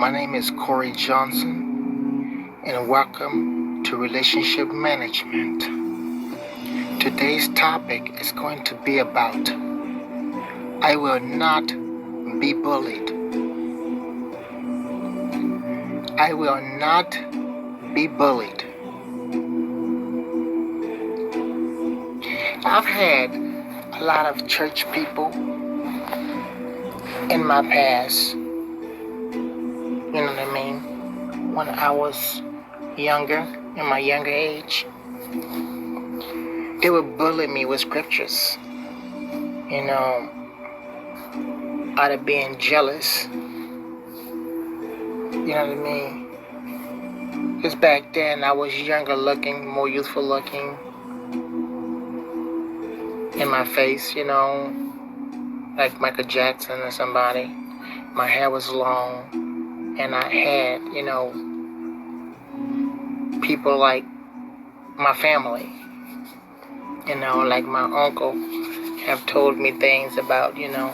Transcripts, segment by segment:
My name is Corey Johnson, and welcome to Relationship Management. Today's topic is going to be about I will not be bullied. I will not be bullied. I've had a lot of church people in my past, you know what I mean, when I was younger, in my younger age, they would bully me with scriptures, you know, out of being jealous, you know what I mean, because back then I was younger looking, more youthful looking, in my face, you know, like Michael Jackson or somebody. My hair was long, and I had, you know, people like my family, you know, like my uncle have told me things about, you know,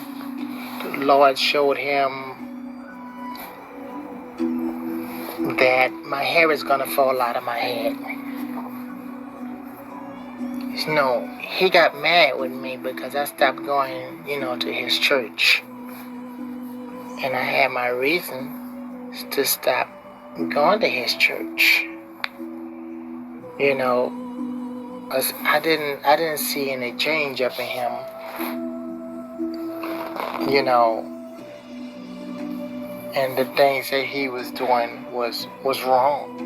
the Lord showed him that my hair is going to fall out of my head. You know, he got mad with me because I stopped going, you know, to his church. And I had my reasons to stop going to his church. You know, 'cause I didn't see any change up in him. You know, and the things that he was doing was wrong.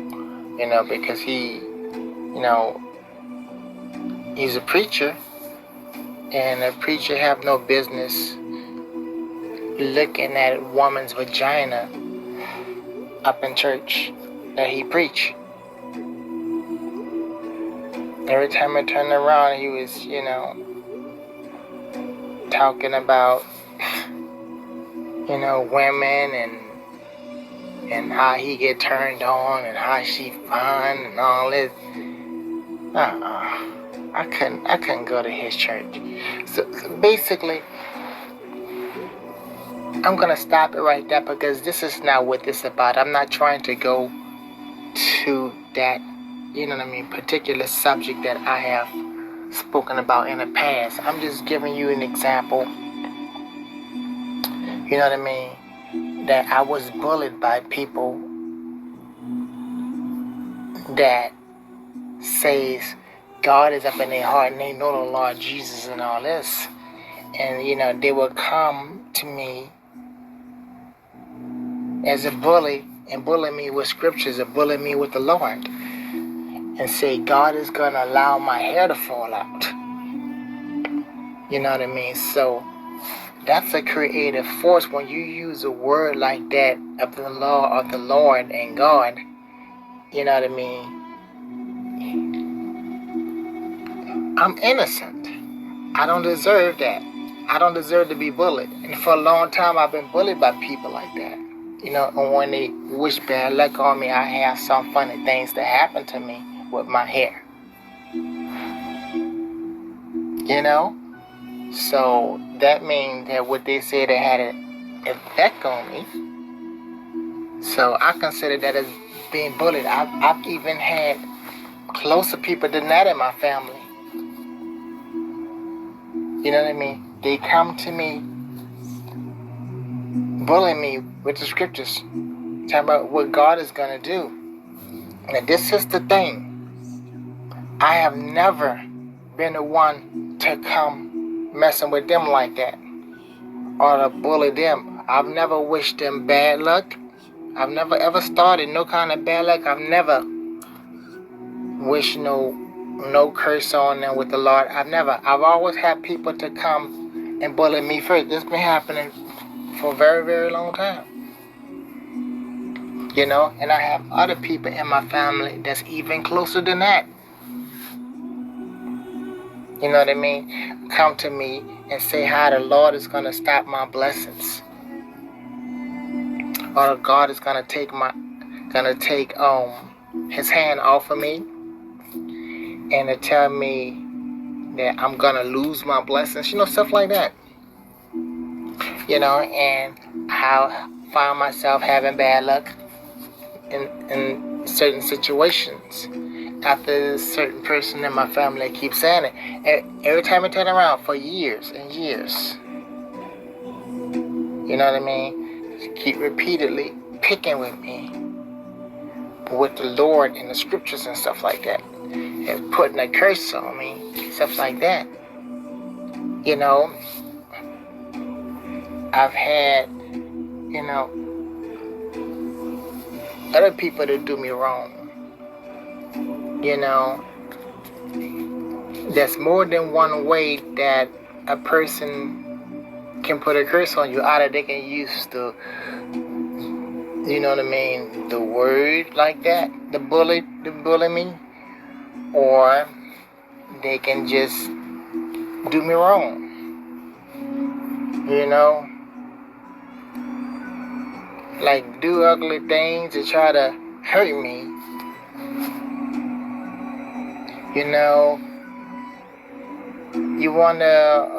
You know, because he, you know, he's a preacher, and a preacher have no business looking at a woman's vagina up in church that he preached. Every time I turned around, he was, you know, talking about, you know, women and how he get turned on and how she fun and all this. I couldn't go to his church. So basically, I'm gonna stop it right there because this is not what this is about. I'm not trying to go to that, you know what I mean, particular subject that I have spoken about in the past. I'm just giving you an example, you know what I mean, that I was bullied by people that says God is up in their heart and they know the Lord Jesus and all this. And, you know, they will come to me as a bully and bully me with scriptures or bully me with the Lord and say God is going to allow my hair to fall out. You know what I mean? So that's a creative force when you use a word like that of the law of the Lord and God. You know what I mean? I'm innocent. I don't deserve that. I don't deserve to be bullied. And for a long time I've been bullied by people like that. You know, and when they wish bad luck on me, I have some funny things that happen to me with my hair. You know? So that means that what they said it had an effect on me. So I consider that as being bullied. I've even had closer people than that in my family. You know what I mean? They come to me, bullying me with the scriptures, talking about what God is going to do. Now this is the thing. I have never been the one to come messing with them like that or to bully them. I've never wished them bad luck. I've never ever started no kind of bad luck. I've never wished no curse on them with the Lord. I've always had people to come and bully me first. This been happening for a very, very long time. You know, and I have other people in my family that's even closer than that. You know what I mean? Come to me and say how the Lord is going to stop my blessings. Or God is going to take his hand off of me and to tell me that I'm going to lose my blessings. You know, stuff like that. You know, and how find myself having bad luck in certain situations. After a certain person in my family keeps saying it, every time I turn around for years and years, you know what I mean? Keep repeatedly picking with me, with the Lord in the scriptures and stuff like that, and putting a curse on me, stuff like that. You know, I've had, you know, other people that do me wrong. You know, there's more than one way that a person can put a curse on you. Either they can use the, you know what I mean, the word like that, the bully me, or they can just do me wrong. You know, like do ugly things to try to hurt me. You know, you want to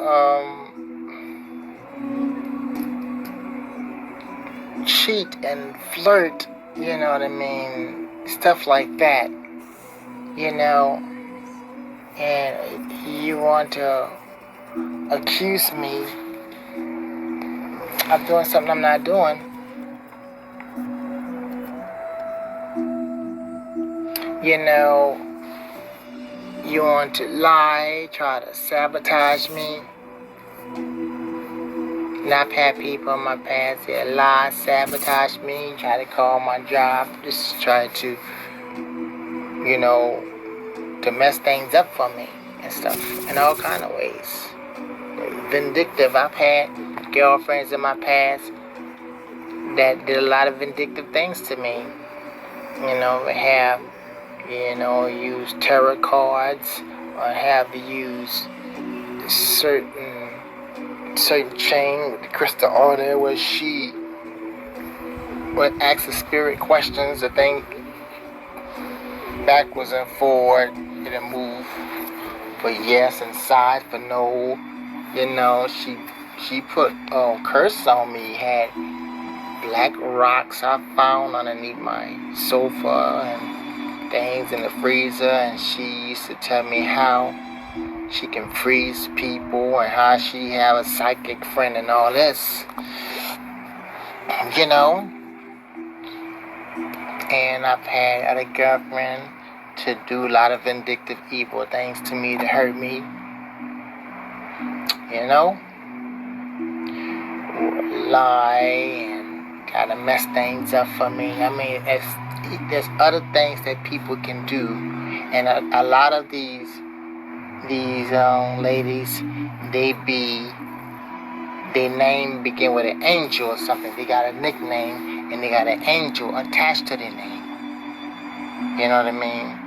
cheat and flirt, you know what I mean, stuff like that, you know, and you want to accuse me of doing something I'm not doing. You know, you want to lie, try to sabotage me. And I've had people in my past that lie, sabotage me, try to call my job, just try to, you know, to mess things up for me and stuff in all kind of ways. Vindictive. I've had girlfriends in my past that did a lot of vindictive things to me. You know, have, you know, use tarot cards or have use certain chain with the crystal order where she would ask the spirit questions, the thing backwards and forward, and move for yes and side for no. You know, she put curse on me. Had black rocks I found underneath my sofa and things in the freezer, and she used to tell me how she can freeze people and how she have a psychic friend and all this, you know. And I've had other girlfriend to do a lot of vindictive evil things to me to hurt me, you know, lie and try to mess things up for me. I mean, there's other things that people can do, and a lot of these ladies, their name begin with an angel or something. They got a nickname and they got an angel attached to their name. You know what I mean?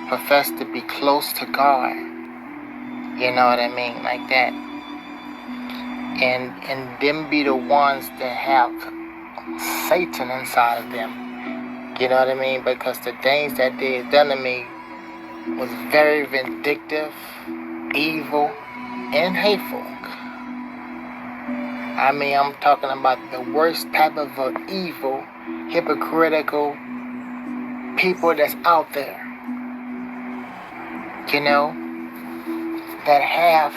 Profess to be close to God. You know what I mean? Like that. And them be the ones that have Satan inside of them. You know what I mean? Because the things that they have done to me was very vindictive, evil, and hateful. I mean, I'm talking about the worst type of evil, hypocritical people that's out there. You know, that have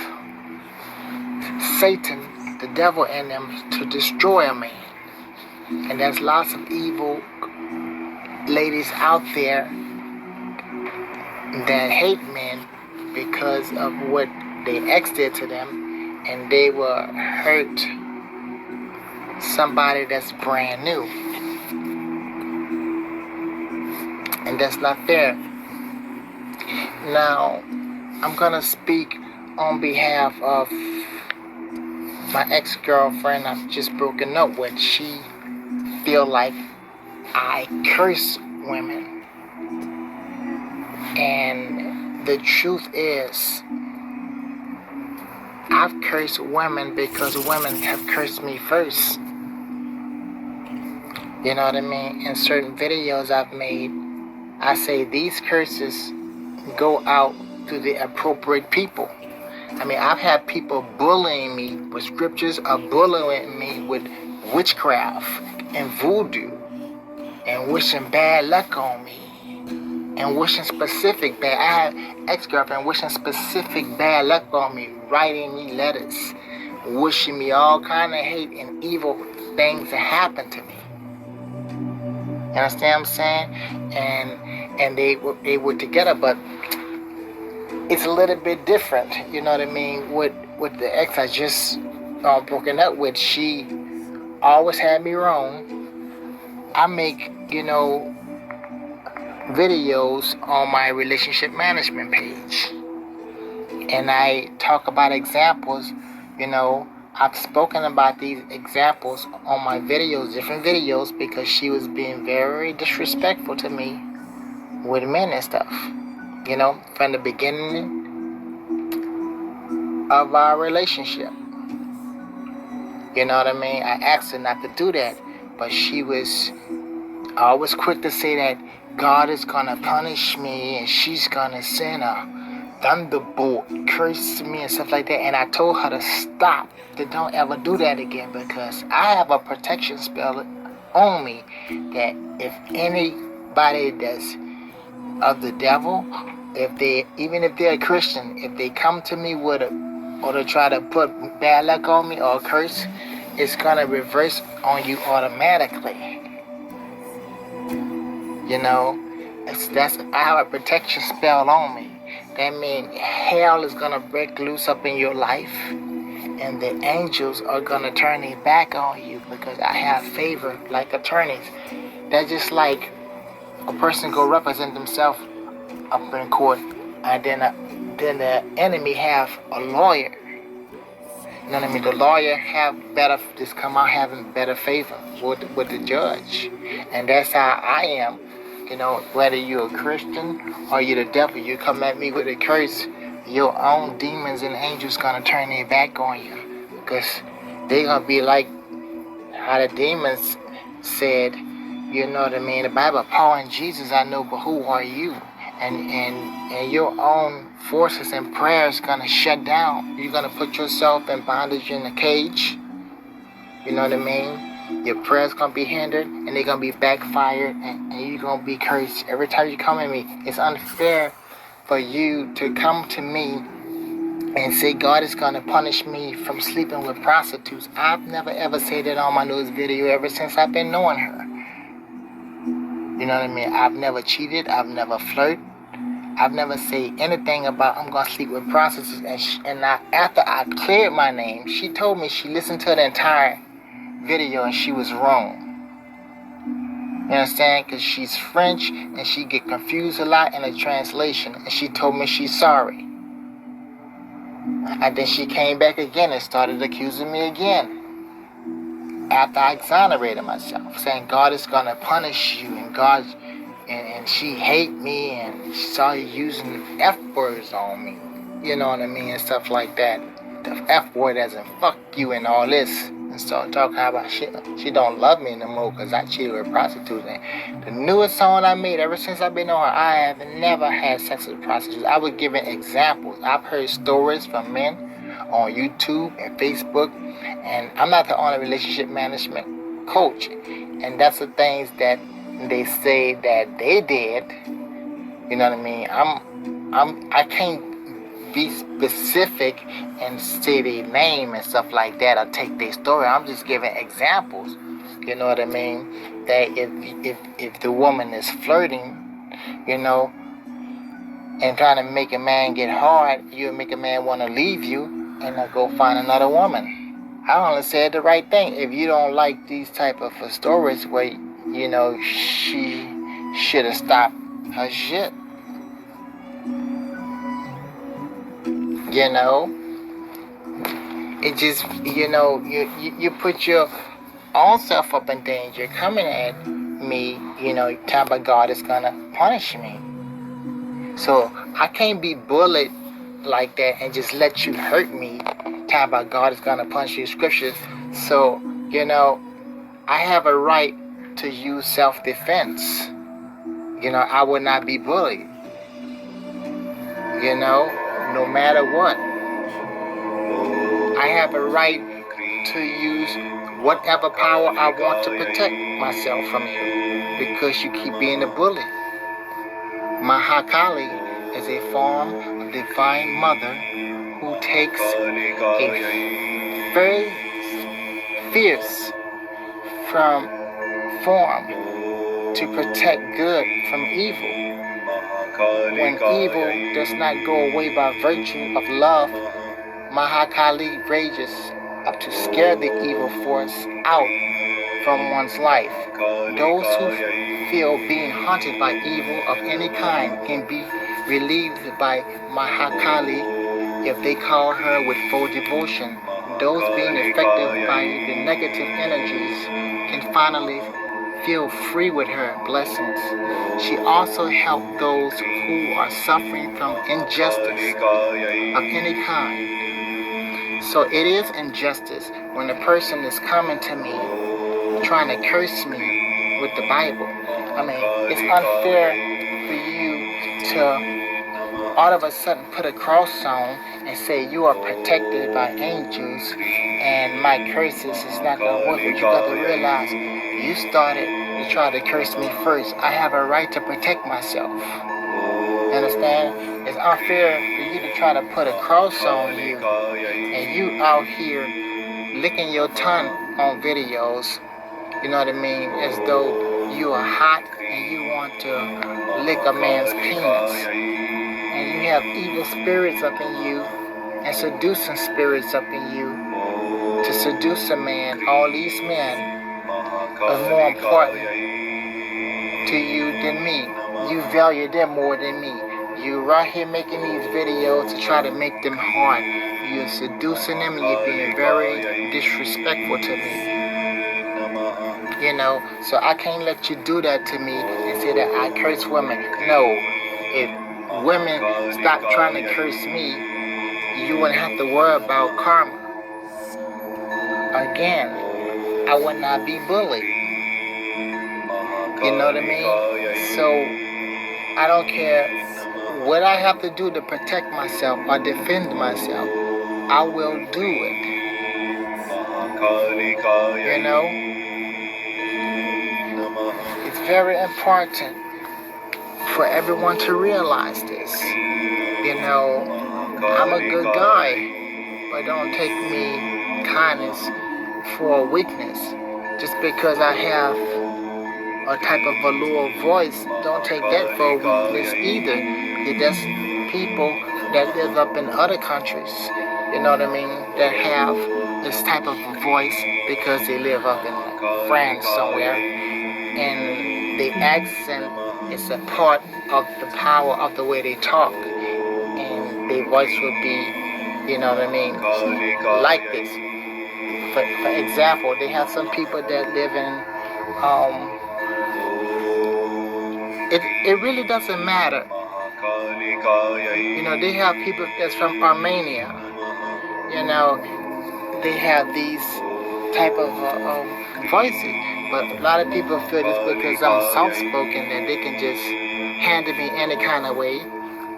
Satan, the devil in them to destroy me. And there's lots of evil ladies out there that hate men because of what their ex did to them, and they will hurt somebody that's brand new. And that's not fair. Now, I'm gonna speak on behalf of my ex-girlfriend I've just broken up with. She feel like I curse women. And the truth is, I've cursed women because women have cursed me first. You know what I mean? In certain videos I've made, I say these curses go out to the appropriate people. I mean, I've had people bullying me with scriptures or bullying me with witchcraft and voodoo and wishing bad luck on me and wishing specific bad. I had ex-girlfriend wishing specific bad luck on me, writing me letters, wishing me all kind of hate and evil things to happen to me. You understand what I'm saying? And they were together, but it's a little bit different. You know what I mean? With the ex I just broken up with, she always had me wrong. I make, videos on my relationship management page, and I talk about examples. I've spoken about these examples on my videos, different videos, because she was being very disrespectful to me with men and stuff. From the beginning of our relationship. You know what I mean? I asked her not to do that, but she was always quick to say that God is going to punish me and she's going to send a thunderbolt, curse me and stuff like that. And I told her to stop, that don't ever do that again, because I have a protection spell on me that if anybody that's of the devil, even if they're a Christian, if they come to me or to try to put bad luck on me or a curse, it's going to reverse on you automatically. I have a protection spell on me. That means hell is going to break loose up in your life, and the angels are going to turn their back on you, because I have favor like attorneys. That's just like a person go represent themselves up in court, and then the enemy have a lawyer. You know what I mean? The lawyer just come out having better favor with the judge. And that's how I am. Whether you're a Christian or you're the devil, you come at me with a curse, your own demons and angels gonna turn their back on you, because they gonna be like how the demons said, you know what I mean? The Bible, Paul and Jesus I know, but who are you? And your own forces and prayers gonna shut down. You're gonna put yourself in bondage in a cage. You know what I mean? Your prayers gonna be hindered, and they're gonna be backfired, and you're gonna be cursed. Every time you come at me, it's unfair for you to come to me and say God is gonna punish me from sleeping with prostitutes. I've never ever said that on my newest video ever since I've been knowing her. You know what I mean? I've never cheated. I've never flirted. I've never said anything about I'm going to sleep with prostitutes. And after I cleared my name, she told me she listened to the entire video and she was wrong. You understand? Because she's French and she get confused a lot in the translation. And she told me she's sorry. And then she came back again and started accusing me again. After I exonerated myself, saying God is going to punish you, and she hate me, and she started using F words on me, you know what I mean, and stuff like that. The F word as in fuck you and all this, and start talking about shit. She don't love me no more because I cheated with prostitutes. And the newest song I made, ever since I've been on her, I have never had sex with prostitutes. I was giving examples. I've heard stories from men on YouTube and Facebook, and I'm not the only relationship management coach, and that's the things that they say that they did. You know what I mean? I can't be specific and say their name and stuff like that or take their story. I'm just giving examples. You know what I mean? That if the woman is flirting, and trying to make a man get hard, you'll make a man want to leave you and go find another woman. I only said the right thing. If you don't like these type of stories where, she should have stopped her shit. It just, you put your own self up in danger coming at me, talking about God is going to punish me. So I can't be bullied like that and just let you hurt me, talking about God is going to punish you, scriptures. So, I have a right to use self-defense. I would not be bullied. No matter what. I have a right to use whatever power I want to protect myself from you because you keep being a bully. Mahakali is a form of divine mother who takes a very fierce from form to protect good from evil. When evil does not go away by virtue of love, Mahakali rages up to scare the evil force out from one's life. Those who feel being haunted by evil of any kind can be relieved by Mahakali if they call her with full devotion. Those being affected by the negative energies can finally feel free with her blessings. She also helps those who are suffering from injustice of any kind. So it is injustice when a person is coming to me trying to curse me with the Bible. I mean, it's unfair for you to all of a sudden put a cross on and say you are protected by angels and my curses is not going to work. But you got to realize you started to try to curse me first. I have a right to protect myself. You understand? It's unfair for you to try to put a cross on you and you out here licking your tongue on videos. You know what I mean? As though you are hot and you want to lick a man's penis. And you have evil spirits up in you and seducing spirits up in you to seduce a man. All these men are more important to you than me. You value them more than me. You're right here making these videos to try to make them hard. You're seducing them and you're being very disrespectful to me. You know, so I can't let you do that to me and say that I curse women. No, if women stop trying to curse me, you wouldn't have to worry about karma. Again, I would not be bullied. You know what I mean? So I don't care what I have to do to protect myself or defend myself. I will do it. You know? It's very important for everyone to realize this. You know, I'm a good guy, but don't take me kindness for a weakness. Just because I have a type of a lower voice, don't take that for a weakness either. There's people that live up in other countries, you know what I mean, that have this type of a voice because they live up in France somewhere. And the accent is a part of the power of the way they talk. And their voice will be, you know what I mean, like this. For example, they have some people that live in, it really doesn't matter. You know, they have people that's from Armenia. You know, they have these type of voices. But a lot of people feel this because I'm soft-spoken that they can just handle me any kind of way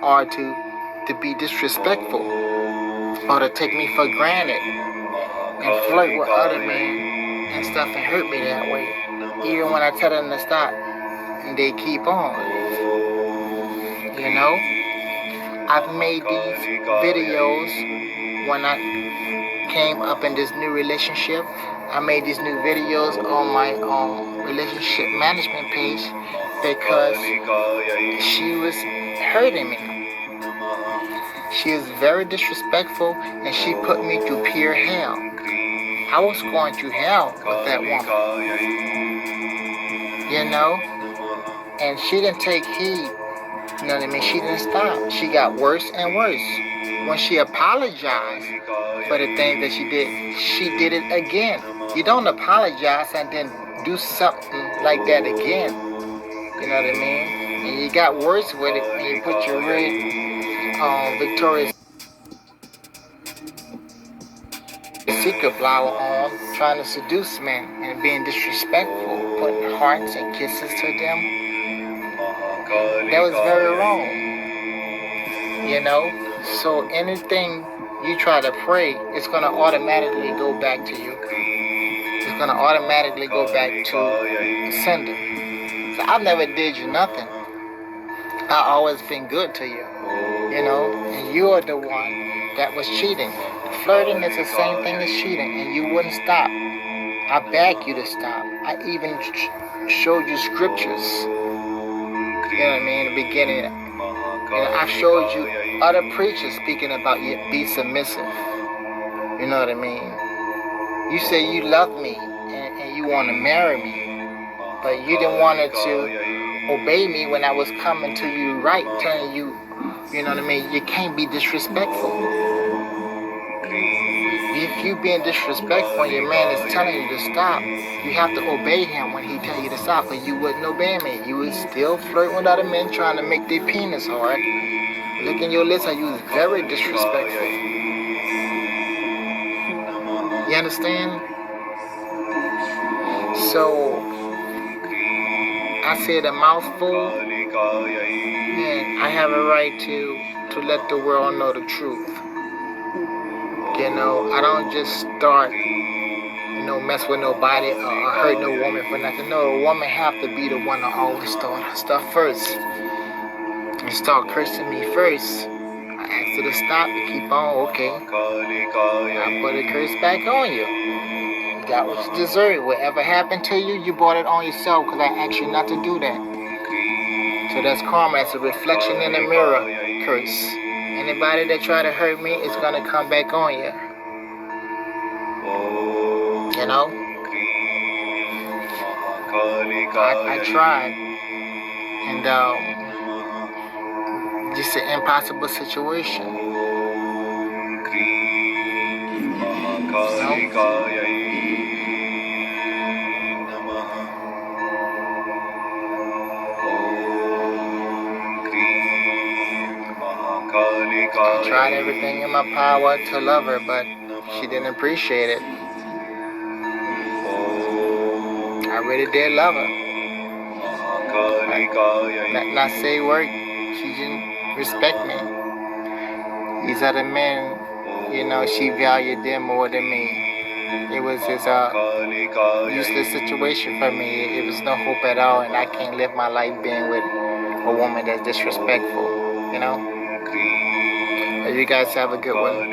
or to be disrespectful or to take me for granted and flirt with other men and stuff and hurt me that way. Even when I tell them to stop, they keep on. You know? I've made these videos when I came up in this new relationship. I made these new videos on my relationship management page because she was hurting me. She is very disrespectful and she put me through pure hell. I was going through hell with that woman. You know? And she didn't take heed. You know what I mean? She didn't stop. She got worse and worse. When she apologized for the things that she did it again. You don't apologize and then do something like that again. You know what I mean? And you got worse with it when you put your red Victoria's Secret flower on, trying to seduce men and being disrespectful, putting hearts and kisses to them. That was very wrong. You know? So anything you try to pray, it's going to automatically go back to you. It's going to automatically go back to the sender. So I've never did you nothing. I've always been good to you, you know, and you're the one that was cheating. Flirting is the same thing as cheating, and you wouldn't stop. I begged you to stop. I even showed you scriptures, you know what I mean, in the beginning. You know, I've showed you other preachers speaking about be submissive, you know what I mean. You say you love me and you want to marry me, but you didn't want to obey me when I was coming to you right, telling you, you know what I mean, you can't be disrespectful. If you being disrespectful and your man is telling you to stop, you have to obey him when he tell you to stop, but you wouldn't obey me. You would still flirt with other men trying to make their penis hard. Licking your lips, you was very disrespectful. You understand? So I said a mouthful, and I have a right to let the world know the truth. You know, I don't just start, you know, mess with nobody or hurt no woman for nothing. No, a woman have to be the one to always start her stuff first. And start cursing me first. I asked her to stop and keep on, okay. I put a curse back on you. You got what you deserve. Whatever happened to you, you brought it on yourself because I asked you not to do that. So that's karma. That's a reflection in the mirror curse. Anybody that try to hurt me is going to come back on you. You know? I tried. And just an impossible situation. I tried everything in my power to love her, but she didn't appreciate it. I really did love her. Not say work, she didn't respect me. These other men, you know, she valued them more than me. It was just a useless situation for me. It was no hope at all, and I can't live my life being with a woman that's disrespectful, you know? You guys have a good one.